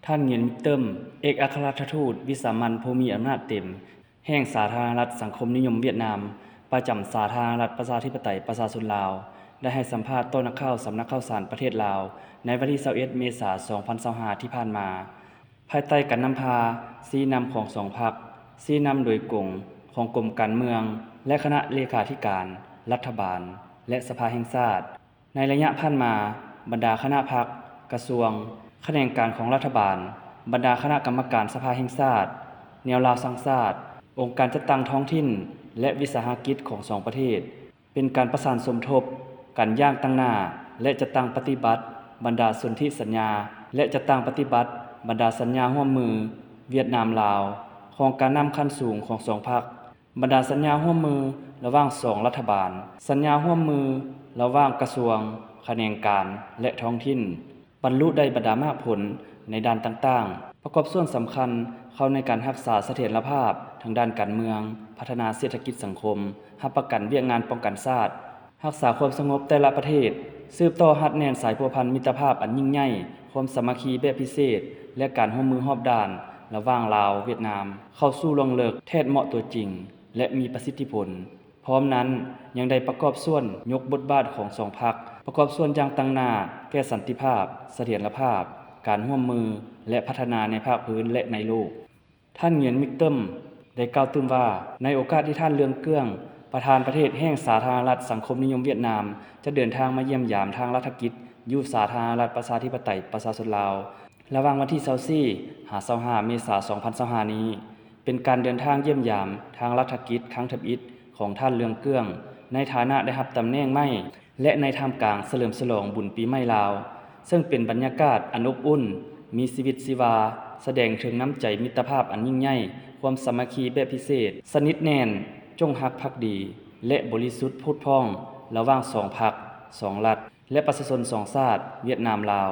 ท่านเงียนมิกเติมเอกอัครราชทูตวิสามัญผู้มีอำนาจเต็มแห่งสาธารณรัฐสังคมนิยมเวียดนามประจำสาธารณรัฐประชาธิปไตยประชาชนลาวได้ให้สัมภาษณ์ต่อนักข่าวสำนักข่าวสารประเทศลาวในวันที่21เมษายน2025ที่ผ่านมาภายใต้การนำพาชี้นำของสองพรรคชี้นำโดยกงของกรมการเมืองและคณะเลขาธิการรัฐบาลและสภาแห่งชาติในระยะผ่านมาบรรดาคณะพรรคกระทรวงแขนงการของรัฐบาลบรรดาคณะกรรมการสภาแห่งชาติแนวลาวสร้างชาติองค์การจัดตั้งท้องถิ่นและวิสาหกิจของสองประเทศเป็นการประสานสมทบกันอย่างตั้งหน้าและจัดตั้งปฏิบัติบรรดาสนธิสัญญาและจัดตั้งปฏิบัติบรรดาสัญญาร่วมมือเวียดนามลาวของการนำขั้นสูงของสองพรรคบรรดาสัญญาร่วมมือระหว่างสองรัฐบาลสัญญาร่วมมือระหว่างกระทรวงแขนงการและท้องถิ่นบรรลุได้บรรดามากผลในด้านต่างๆประกอบส่วนสำคัญเข้าในการรักษาเสถียรภาพทางด้านการเมืองพัฒนาเศรษฐกิจสังคมรับประกันเวียกงานป้องกันชาติรักษาความสงบแต่ละประเทศสืบต่อหัดแน่นสายพัวพันมิตรภาพอันยิ่งใหญ่ความสามัคคีแบบพิเศษและการร่วมมือรอบด้านระหว่างลาวเวียดนามเข้าสู่รองเลิกแท้เหมาะตัวจริงและมีประสิทธิผลพร้อมนั้นยังได้ประกอบส่วนยกบทบาทของสองพรรคประกอบส่วนอย่างตั้งหน้าแก้สันติภาพเสถียรภาพการร่วมมือและพัฒนาในภาคพื้นและในโลกท่านเงียนมิกเติมได้กล่าวตื้มว่าในโอกาสที่ท่านเลืองเกื้องประธานประเทศแห่งสาธารณรัฐสังคมนิยมเวียดนามจะเดินทางมาเยี่ยมยามทางรัฐกิจอยู่สาธารณรัฐประชาธิปไตยประชาชนลาวระหว่างวันที่24หา25เมษายน2025นี้เป็นการเดินทางเยี่ยมยามทางรัฐกิจครั้งทบอิฐของท่านเลืองเกื้องในฐานะได้รับตำแหน่งใหม่และในท่ามกลางเฉลิมฉลองบุญปีใหม่ลาวซึ่งเป็นบรรยากาศอันอบอุ่นมีชีวิตชีวาแสดงถึงน้ำใจมิตรภาพอันยิ่งใหญ่ความสามัคคีแบบพิเศษสนิทแน่นจงรักภักดีและบริสุทธิ์ผุดพองระหว่างสองพรรคสองรัฐและประชาชนสองชาติเวียดนามลาว